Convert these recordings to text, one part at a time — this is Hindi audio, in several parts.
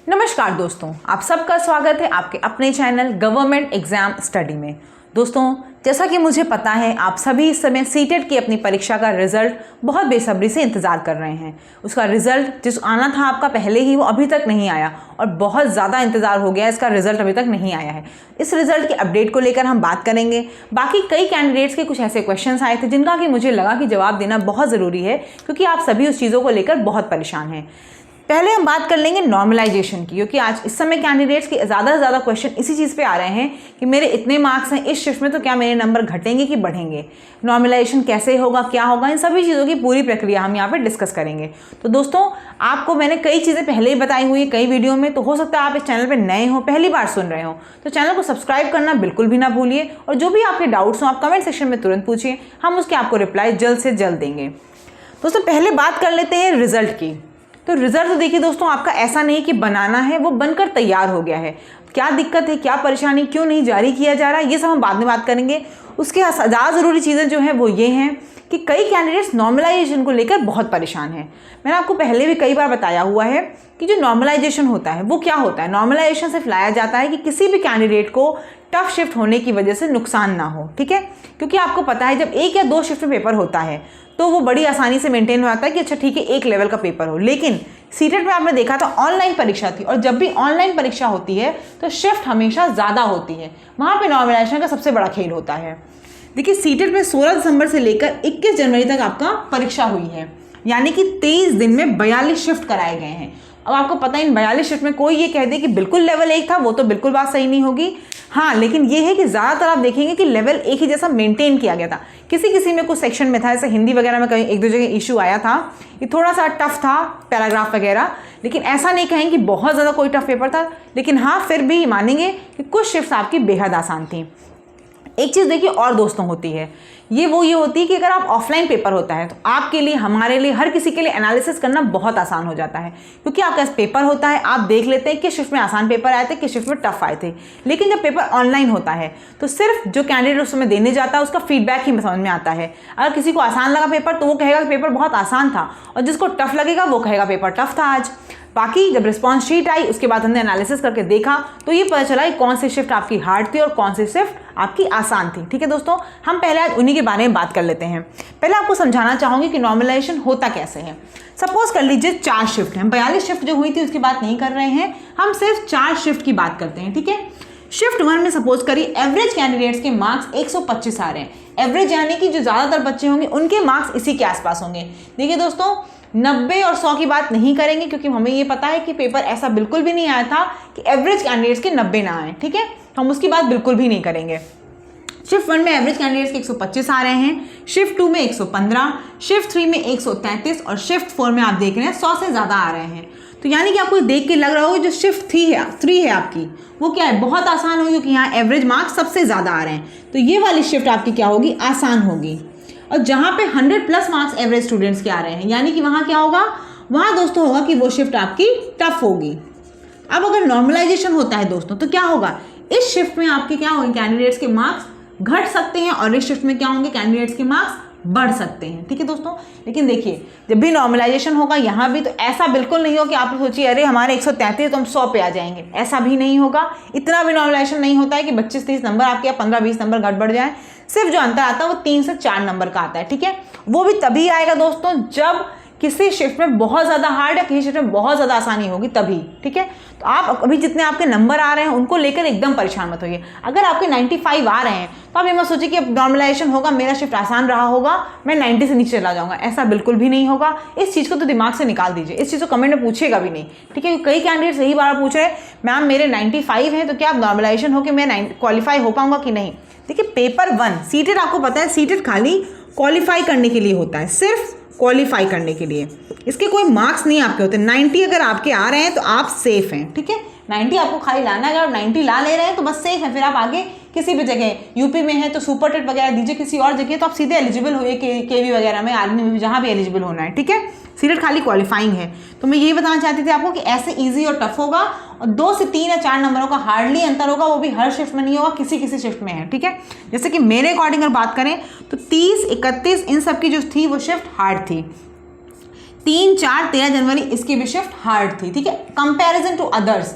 नमस्कार दोस्तों, आप सबका स्वागत है आपके अपने चैनल गवर्नमेंट एग्जाम स्टडी में। दोस्तों, जैसा कि मुझे पता है आप सभी इस समय सीटेट की अपनी परीक्षा का रिजल्ट बहुत बेसब्री से इंतज़ार कर रहे हैं। उसका रिजल्ट जिस आना था आपका पहले ही, वो अभी तक नहीं आया और बहुत ज़्यादा इंतज़ार हो गया, इसका रिजल्ट अभी तक नहीं आया है। इस रिजल्ट के अपडेट को लेकर हम बात करेंगे। बाकी कई कैंडिडेट्स के कुछ ऐसे क्वेश्चंस आए थे जिनका कि मुझे लगा कि जवाब देना बहुत ज़रूरी है, क्योंकि आप सभी उस चीज़ों को लेकर बहुत परेशान हैं। पहले हम बात कर लेंगे नॉर्मलाइजेशन की, क्योंकि आज इस समय कैंडिडेट्स के ज़्यादा से ज़्यादा क्वेश्चन इसी चीज़ पे आ रहे हैं कि मेरे इतने मार्क्स हैं इस शिफ्ट में, तो क्या मेरे नंबर घटेंगे कि बढ़ेंगे, नॉर्मलाइजेशन कैसे होगा, क्या होगा, इन सभी चीज़ों की पूरी प्रक्रिया हम यहाँ पे डिस्कस करेंगे। तो दोस्तों, आपको मैंने कई चीज़ें पहले ही बताई हुई है कई वीडियो में, तो हो सकता है आप इस चैनल पर नए हो, पहली बार सुन रहे हो, तो चैनल को सब्सक्राइब करना बिल्कुल भी ना भूलिए। और जो भी आपके डाउट्स हो आप कमेंट सेक्शन में तुरंत पूछिए, हम उसके आपको रिप्लाई जल्द से जल्द देंगे। दोस्तों, पहले बात कर लेते हैं रिजल्ट की। तो रिजल्ट तो देखिए दोस्तों, आपका ऐसा नहीं कि बनाना है, वो बनकर तैयार हो गया है। क्या दिक्कत है, क्या परेशानी, क्यों नहीं जारी किया जा रहा है, ये सब हम बाद में बात करेंगे। उसके ज़्यादा ज़रूरी चीज़ें जो हैं वो ये हैं कि कई कैंडिडेट्स नॉर्मलाइजेशन को लेकर बहुत परेशान हैं। मैंने आपको पहले भी कई बार बताया हुआ है कि जो नॉर्मलाइजेशन होता है वो क्या होता है। नॉर्मलाइजेशन सिर्फ लाया जाता है कि किसी भी कैंडिडेट को टफ शिफ्ट होने की वजह से नुकसान ना हो, ठीक है। क्योंकि आपको पता है जब एक या दो शिफ्ट में पेपर होता है तो वो बड़ी आसानी से मेंटेन हो जाता है कि अच्छा ठीक है एक लेवल का पेपर हो। लेकिन सीटेट में आपने देखा था ऑनलाइन परीक्षा थी, और जब भी ऑनलाइन परीक्षा होती है तो शिफ्ट हमेशा ज़्यादा होती है, वहाँ पे नॉर्मलाइजेशन का सबसे बड़ा खेल होता है। देखिए, सीटेट में 16 दिसंबर से लेकर 21 जनवरी तक आपका परीक्षा हुई है, यानी कि 23 दिन में 42 शिफ्ट कराए गए हैं। अब आपको पता है इन 42 शिफ्ट में कोई ये कह दे कि बिल्कुल लेवल 1 था, वो तो बिल्कुल बात सही नहीं होगी। हाँ, लेकिन ये है कि ज़्यादातर आप देखेंगे कि लेवल 1 ही जैसा मेंटेन किया गया था। किसी किसी में कुछ सेक्शन में था, जैसे हिंदी वगैरह में कहीं एक दो जगह इशू आया था, ये थोड़ा सा टफ था पैराग्राफ वगैरह, लेकिन ऐसा नहीं कहें कि बहुत ज़्यादा कोई टफ पेपर था। लेकिन हाँ, फिर भी मानेंगे कि कुछ शिफ्ट आपकी बेहद आसान थी। एक चीज़ देखिए और दोस्तों होती है, ये होती है कि अगर आप ऑफलाइन पेपर होता है तो आपके लिए, हमारे लिए, हर किसी के लिए एनालिसिस करना बहुत आसान हो जाता है, क्योंकि आपका पेपर होता है, आप देख लेते हैं किस शिफ्ट में आसान पेपर आए थे, किस शिफ्ट में टफ आए थे। लेकिन जब पेपर ऑनलाइन होता है तो सिर्फ जो कैंडिडेट उस समय देने जाता है उसका फीडबैक ही समझ में आता है। अगर किसी को आसान लगा पेपर तो वो कहेगा कि पेपर बहुत आसान था, और जिसको टफ लगेगा वो कहेगा पेपर टफ था आज। बाकी जब रिस्पॉन्स शीट आई उसके बाद हमने एनालिसिस करके देखा तो ये पता चला कि कौन सी शिफ्ट आपकी हार्ड थी और कौन सी शिफ्ट आपकी आसान थी। ठीक है दोस्तों, हम पहले आज उन्हीं के बारे में बात कर लेते हैं। पहले आपको समझाना चाहूँगी कि नॉर्मलाइजेशन होता कैसे है। सपोज कर लीजिए 4 शिफ्ट हैं, 42 शिफ्ट जो हुई थी उसकी बात नहीं कर रहे हैं, हम सिर्फ 4 शिफ्ट की बात करते हैं, ठीक है। शिफ्ट 1 में सपोज करिए एवरेज कैंडिडेट्स के मार्क्स 125 आ रहे हैं। एवरेज यानी कि जो ज़्यादातर बच्चे होंगे उनके मार्क्स इसी के आसपास होंगे। देखिए दोस्तों, 90 और 100 की बात नहीं करेंगे, क्योंकि हमें ये पता है कि पेपर ऐसा बिल्कुल भी नहीं आया था कि एवरेज कैंडिडेट्स के 90 ना आए, ठीक है। हम उसकी बात बिल्कुल भी नहीं करेंगे। शिफ्ट 1 में एवरेज कैंडिडेट्स के 125 आ रहे हैं, शिफ्ट 2 में 115, शिफ्ट 3 में 133 और शिफ्ट 4 में आप देख रहे हैं 100 से ज़्यादा आ रहे हैं। तो यानी कि आपको देख के लग रहा होगा जो शिफ्ट 3 है आपकी, वो क्या है, बहुत आसान होगी, क्योंकि यहाँ एवरेज मार्क्स सबसे ज़्यादा आ रहे हैं। तो ये वाली शिफ्ट आपकी क्या होगी, आसान होगी। और जहाँ पे 100+ मार्क्स एवरेज स्टूडेंट्स के आ रहे हैं, यानी कि वहाँ क्या होगा, वहाँ दोस्तों होगा कि वो शिफ्ट आपकी टफ होगी। अब अगर नॉर्मलाइजेशन होता है दोस्तों तो क्या होगा, इस शिफ्ट में आपके क्या होंगे, कैंडिडेट्स के मार्क्स घट सकते हैं, और इस शिफ्ट में क्या होंगे, कैंडिडेट्स के मार्क्स बढ़ सकते हैं, ठीक है दोस्तों। लेकिन देखिए, जब भी नॉर्मलाइजेशन होगा यहाँ भी, तो ऐसा बिल्कुल नहीं हो कि आप सोचिए अरे हमारे 133 तो हम 100 पे आ जाएंगे, ऐसा भी नहीं होगा। इतना भी नॉर्मलाइजेशन नहीं होता है कि 25-30 नंबर आपके या 15-20 नंबर घट बढ़ जाए। सिर्फ जो अंतर आता है वो 3 से 4 नंबर का आता है, ठीक है। वो भी तभी आएगा दोस्तों जब किसी शिफ्ट में बहुत ज़्यादा हार्ड या किसी शिफ्ट में बहुत ज़्यादा आसानी होगी, तभी, ठीक है। तो आप अभी जितने आपके नंबर आ रहे हैं उनको लेकर एकदम परेशान मत होइए। अगर आपके 95 आ रहे हैं तो आप ये मत सोचिए कि अब नॉर्मलाइजेशन होगा, मेरा शिफ्ट आसान रहा होगा, मैं 90 से नीचे चला जाऊंगा, ऐसा बिल्कुल भी नहीं होगा। इस चीज़ को तो दिमाग से निकाल दीजिए, इस चीज़ को कमेंट में पूछेगा भी नहीं, ठीक है। कई कैंडिडेट्स यही बार पूछ रहे हैं, मैम मेरे 95 हैं तो क्या अब नॉर्मलाइजेशन होकर मैं क्वालिफाई हो पाऊंगा कि नहीं। देखिए, पेपर 1 सीटेट, आपको पता है सीटेट खाली क्वालिफाई करने के लिए होता है, सिर्फ क्वालिफाई करने के लिए। इसके कोई मार्क्स नहीं आपके होते। 90 अगर आपके आ रहे हैं तो आप सेफ हैं, ठीक है। 90 आपको खाली लाना है, अगर आप 90 ला ले रहे हैं तो बस सेफ है। फिर आप आगे किसी भी जगह, यूपी में है तो सुपर टेट वगैरह दीजिए, किसी और जगह तो आप सीधे एलिजिबल होइए, केवी वगैरह में, आर्मी में भी, जहाँ भी एलिजिबल होना है, ठीक है। सीटेट खाली क्वालिफाइंग है। तो मैं यही बताना चाहती थी आपको कि ऐसे ईजी और टफ होगा, और 2 से 3 या 4 नंबरों का हार्डली अंतर होगा, वो भी हर शिफ्ट में नहीं होगा, किसी किसी शिफ्ट में है, ठीक है। जैसे कि मेरे अकॉर्डिंग अगर बात करें तो 30, 31 इन सब की जो थी वो शिफ्ट हार्ड थी। 3, 4, 13 जनवरी इसकी भी शिफ्ट हार्ड थी, ठीक है, कंपैरिजन टू अदर्स।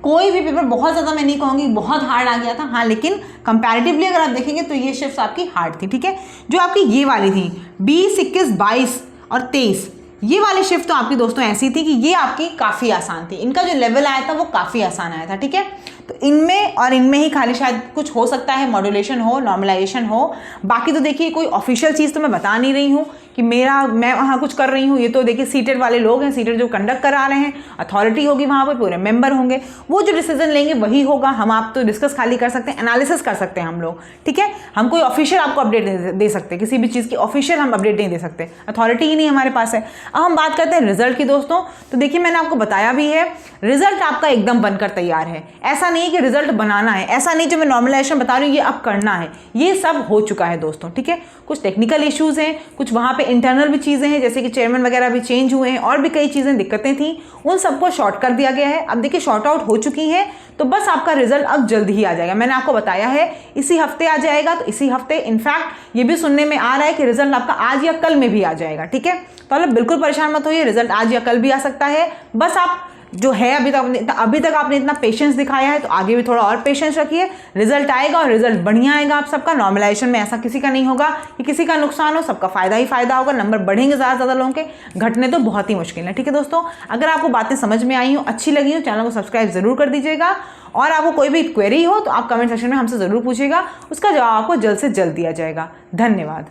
कोई भी पेपर बहुत ज़्यादा मैं नहीं कहूँगी बहुत हार्ड आ गया था, हाँ, लेकिन कंपैरेटिवली अगर आप देखेंगे तो ये शिफ्ट आपकी हार्ड थी, ठीक है। जो आपकी ये वाली थी 20, 21, 22 और 23, ये वाली शिफ्ट तो आपकी दोस्तों ऐसी थी कि ये आपकी काफ़ी आसान थी, इनका जो लेवल आया था वो काफ़ी आसान आया था, ठीक है। तो इनमें और इनमें ही खाली शायद कुछ हो सकता है, मॉड्यूलेशन हो, नॉर्मलाइजेशन हो, बाकी तो देखिए कोई ऑफिशियल चीज़ तो मैं बता नहीं रही हूँ कि मैं वहाँ कुछ कर रही हूँ। ये तो देखिए सीटेड वाले लोग हैं, सीटेड जो कंडक्ट करा रहे हैं, अथॉरिटी होगी वहाँ पे, पूरे मेंबर होंगे, वो जो डिसीजन लेंगे वही होगा। हम आप तो डिस्कस खाली कर सकते हैं, एनालिसिस कर सकते हैं हम लोग, ठीक है। हम कोई ऑफिशियल आपको अपडेट नहीं दे सकते, किसी भी चीज़ की ऑफिशियल हम अपडेट नहीं दे सकते, अथॉरिटी ही नहीं हमारे पास है। अब हम बात करते हैं रिजल्ट की दोस्तों। तो देखिए मैंने आपको बताया भी है, रिजल्ट आपका एकदम बनकर तैयार है। ऐसा नहीं कि रिजल्ट बनाना है, ऐसा नहीं जो मैं नॉर्मलाइजेशन बता रही हूँ ये अब करना है, ये सब हो चुका है दोस्तों, ठीक है। कुछ टेक्निकल इश्यूज हैं, कुछ वहाँ पे इंटरनल भी चीज़ें हैं, जैसे कि चेयरमैन वगैरह भी चेंज हुए हैं, और भी कई चीज़ें दिक्कतें थी, उन सबको शॉर्ट कर दिया गया है। अब देखिए शॉर्ट आउट हो चुकी हैं, तो बस आपका रिजल्ट अब जल्द ही आ जाएगा। मैंने आपको बताया है इसी हफ्ते आ जाएगा, तो इसी हफ्ते इनफैक्ट ये भी सुनने में आ रहा है कि रिजल्ट आपका आज या कल में भी आ जाएगा, ठीक है। तो आप बिल्कुल परेशान मत होइए, रिजल्ट आज या कल भी आ सकता है। बस आप जो है अभी तक आपने इतना पेशेंस दिखाया है, तो आगे भी थोड़ा और पेशेंस रखिए, रिजल्ट आएगा और रिजल्ट बढ़िया आएगा आप सबका। नॉर्मलाइजेशन में ऐसा किसी का नहीं होगा कि किसी का नुकसान हो, सबका फायदा ही फायदा होगा। नंबर बढ़ेंगे ज़्यादा लोगों के, घटने तो बहुत ही मुश्किल है, ठीक है दोस्तों। अगर आपको बातें समझ में आई हो, अच्छी लगी हो, चैनल को सब्सक्राइब जरूर कर दीजिएगा, और आपको कोई भी क्वेरी हो तो आप कमेंट सेक्शन में हमसे ज़रूर पूछिएगा, उसका जवाब आपको जल्द से जल्द दिया जाएगा। धन्यवाद।